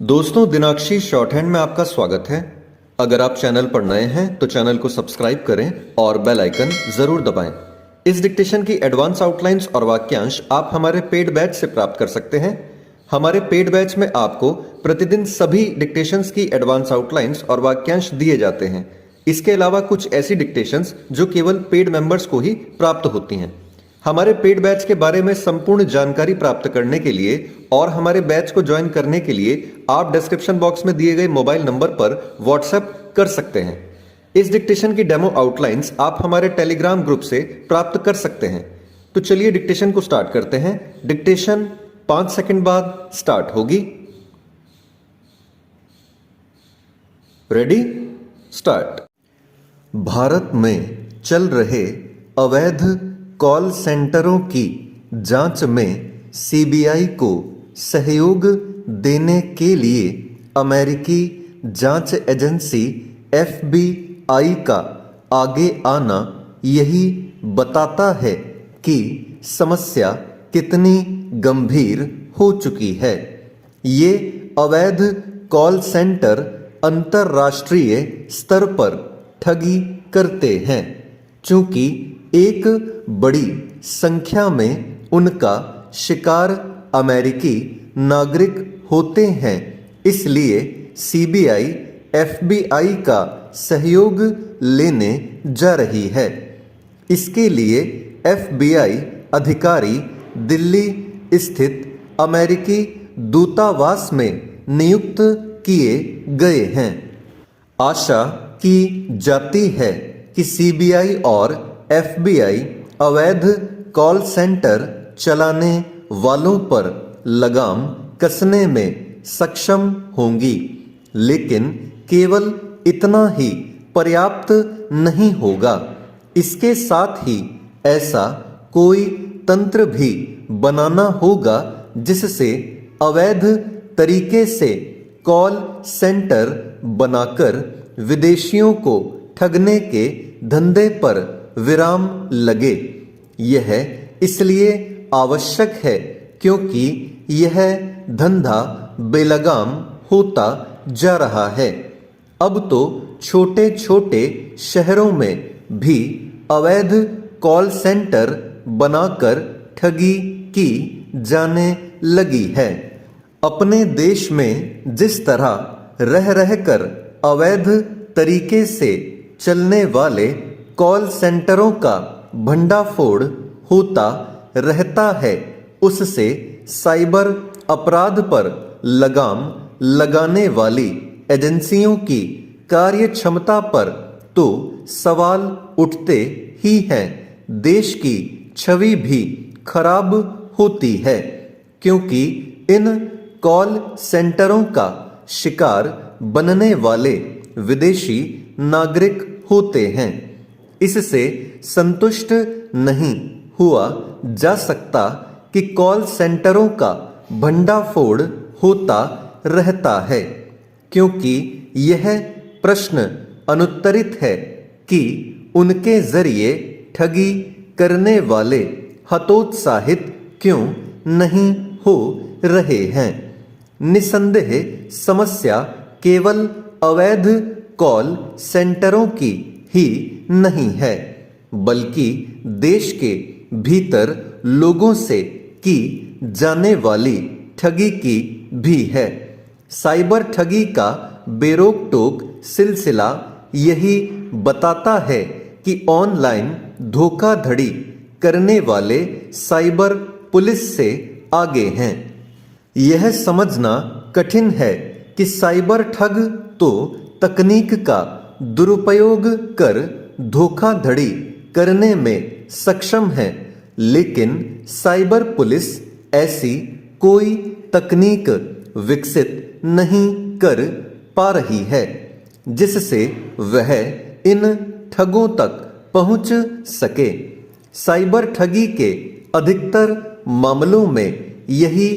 दोस्तों, दिनाक्षी short hand में आपका स्वागत है। अगर आप चैनल पर नए हैं तो चैनल को सब्सक्राइब करें और बेल आइकन जरूर दबाएं। इस डिक्टेशन की एडवांस आउटलाइंस और वाक्यांश आप हमारे पेड बैच से प्राप्त कर सकते हैं। हमारे पेड बैच में आपको प्रतिदिन सभी डिक्टेशंस की एडवांस आउटलाइंस और वाक्यांश दिए जाते हैं। इसके अलावा कुछ ऐसी डिक्टेशंस जो केवल पेड मेंबर्स को ही प्राप्त होती हैं। हमारे पेड बैच के बारे में संपूर्ण जानकारी प्राप्त करने के लिए और हमारे बैच को ज्वाइन करने के लिए आप डिस्क्रिप्शन बॉक्स में दिए गए मोबाइल नंबर पर व्हाट्सएप कर सकते हैं। इस डिक्टेशन की डेमो आउटलाइंस आप हमारे टेलीग्राम ग्रुप से प्राप्त कर सकते हैं। तो चलिए डिक्टेशन को स्टार्ट करते हैं। डिक्टेशन 5 सेकंड बाद स्टार्ट होगी। Ready, start. भारत में चल रहे अवैध कॉल सेंटरों की जांच में सीबीआई को सहयोग देने के लिए अमेरिकी जांच एजेंसी एफबीआई का आगे आना यही बताता है कि समस्या कितनी गंभीर हो चुकी है। ये अवैध कॉल सेंटर अंतर्राष्ट्रीय स्तर पर ठगी करते हैं। चूंकि एक बड़ी संख्या में उनका शिकार अमेरिकी नागरिक होते हैं, इसलिए सीबीआई एफबीआई का सहयोग लेने जा रही है। इसके लिए एफबीआई अधिकारी दिल्ली स्थित अमेरिकी दूतावास में नियुक्त किए गए हैं। आशा की जाती है कि सीबीआई और एफबीआई अवैध कॉल सेंटर चलाने वालों पर लगाम कसने में सक्षम होंगी, लेकिन केवल इतना ही पर्याप्त नहीं होगा। इसके साथ ही ऐसा कोई तंत्र भी बनाना होगा जिससे अवैध तरीके से कॉल सेंटर बनाकर विदेशियों को ठगने के धंधे पर विराम लगे। यह इसलिए आवश्यक है क्योंकि यह धंधा बेलगाम होता जा रहा है। अब तो छोटे छोटे शहरों में भी अवैध कॉल सेंटर बनाकर ठगी की जाने लगी है। अपने देश में जिस तरह रह रहकर अवैध तरीके से चलने वाले कॉल सेंटरों का भंडाफोड़ होता रहता है, उससे साइबर अपराध पर लगाम लगाने वाली एजेंसियों की कार्य क्षमता पर तो सवाल उठते ही हैं। देश की छवि भी खराब होती है, क्योंकि इन कॉल सेंटरों का शिकार बनने वाले विदेशी नागरिक होते हैं। इससे संतुष्ट नहीं हुआ जा सकता कि कॉल सेंटरों का भंडाफोड़ होता रहता है, क्योंकि यह प्रश्न अनुत्तरित है कि उनके जरिए ठगी करने वाले हतोत्साहित क्यों नहीं हो रहे हैं। निसंदेह समस्या केवल अवैध कॉल सेंटरों की ही नहीं है, बल्कि देश के भीतर लोगों से की जाने वाली ठगी की भी है। साइबर ठगी का बेरोक टोक सिलसिला यही बताता है कि ऑनलाइन धोखाधड़ी करने वाले साइबर पुलिस से आगे हैं। यह समझना कठिन है कि साइबर ठग तो तकनीक का दुरुपयोग कर धोखाधड़ी करने में सक्षम है, लेकिन साइबर पुलिस ऐसी कोई तकनीक विकसित नहीं कर पा रही है जिससे वह इन ठगों तक पहुंच सके। साइबर ठगी के अधिकतर मामलों में यही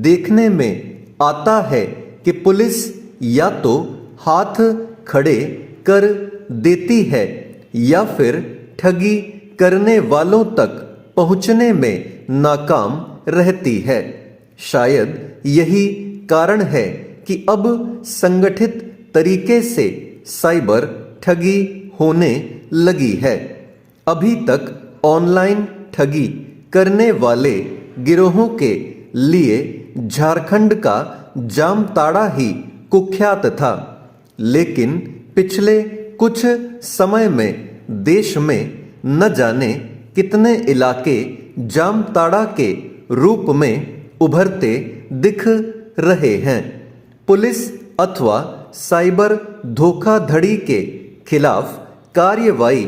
देखने में आता है कि पुलिस या तो हाथ खड़े कर देती है या फिर ठगी करने वालों तक पहुंचने में नाकाम रहती है। शायद यही कारण है कि अब संगठित तरीके से साइबर ठगी होने लगी है। अभी तक ऑनलाइन ठगी करने वाले गिरोहों के लिए झारखंड का जामताड़ा ही कुख्यात था, लेकिन पिछले कुछ समय में देश में न जाने कितने इलाके जामताड़ा के रूप में उभरते दिख रहे हैं। पुलिस अथवा साइबर धोखाधड़ी के खिलाफ कार्रवाई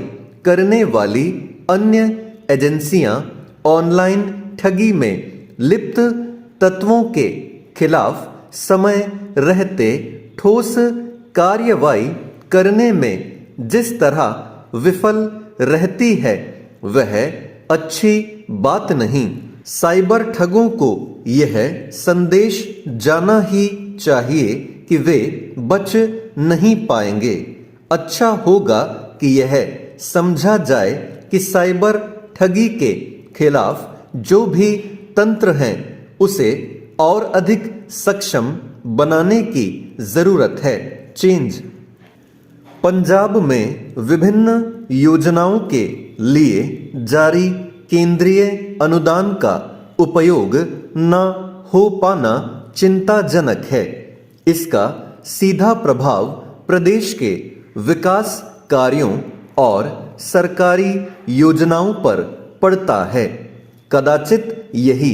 करने वाली अन्य एजेंसियां ऑनलाइन ठगी में लिप्त तत्वों के खिलाफ समय रहते ठोस कार्रवाई करने में जिस तरह विफल रहती है वह अच्छी बात नहीं। साइबर ठगों को यह संदेश जाना ही चाहिए कि वे बच नहीं पाएंगे। अच्छा होगा कि यह समझा जाए कि साइबर ठगी के खिलाफ जो भी तंत्र हैं उसे और अधिक सक्षम बनाने की जरूरत है। चेंज पंजाब में विभिन्न योजनाओं के लिए जारी केंद्रीय अनुदान का उपयोग न हो पाना चिंताजनक है। इसका सीधा प्रभाव प्रदेश के विकास कार्यों और सरकारी योजनाओं पर पड़ता है। कदाचित यही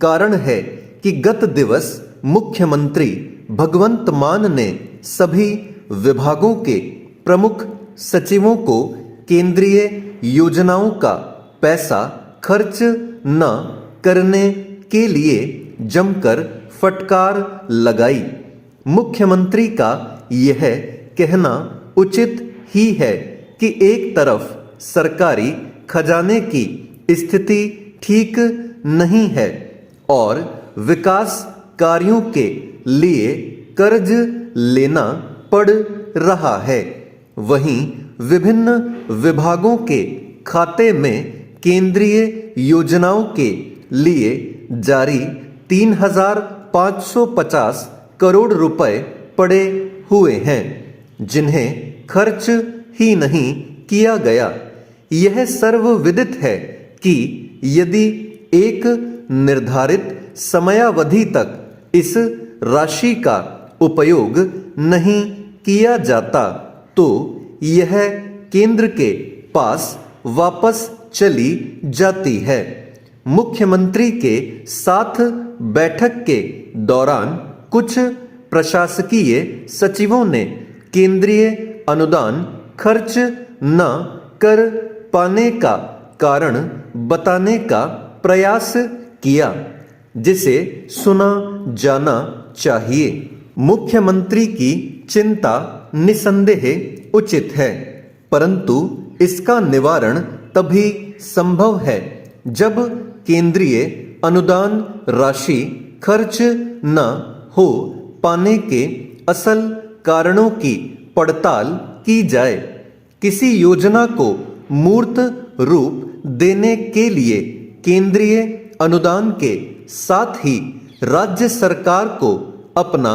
कारण है कि गत दिवस मुख्यमंत्री भगवंत मान ने सभी विभागों के प्रमुख सचिवों को केंद्रीय योजनाओं का पैसा खर्च न करने के लिए जमकर फटकार लगाई। मुख्यमंत्री का यह कहना उचित ही है कि एक तरफ सरकारी खजाने की स्थिति ठीक नहीं है और विकास कार्यों के लिए कर्ज लेना पड़ रहा है, वहीं विभिन्न विभागों के खाते में केंद्रीय योजनाओं के लिए जारी 3,550 करोड़ रुपए पड़े हुए हैं, जिन्हें खर्च ही नहीं किया गया। यह सर्वविदित है कि यदि एक निर्धारित समयावधि तक इस राशि का उपयोग नहीं किया जाता तो यह केंद्र के पास वापस चली जाती है। मुख्यमंत्री के साथ बैठक के दौरान कुछ प्रशासकीय सचिवों ने केंद्रीय अनुदान खर्च न कर पाने का कारण बताने का प्रयास किया, जिसे सुना जाना चाहिए। मुख्यमंत्री की चिंता निसंदेह उचित है, परंतु इसका निवारण तभी संभव है जब केंद्रीय अनुदान राशि खर्च न हो पाने के असल कारणों की पड़ताल की जाए। किसी योजना को मूर्त रूप देने के लिए केंद्रीय अनुदान के साथ ही राज्य सरकार को अपना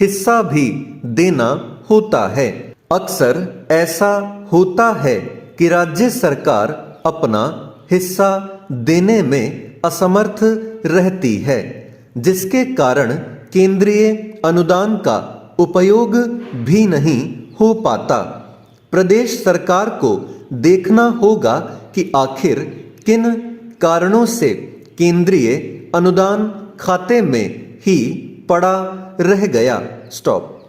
हिस्सा भी देना होता है। अक्सर ऐसा होता है कि राज्य सरकार अपना हिस्सा देने में असमर्थ रहती है, जिसके कारण केंद्रीय अनुदान का उपयोग भी नहीं हो पाता। प्रदेश सरकार को देखना होगा कि आखिर किन कारणों से केंद्रीय अनुदान खाते में ही पड़ा रह गया। स्टॉप।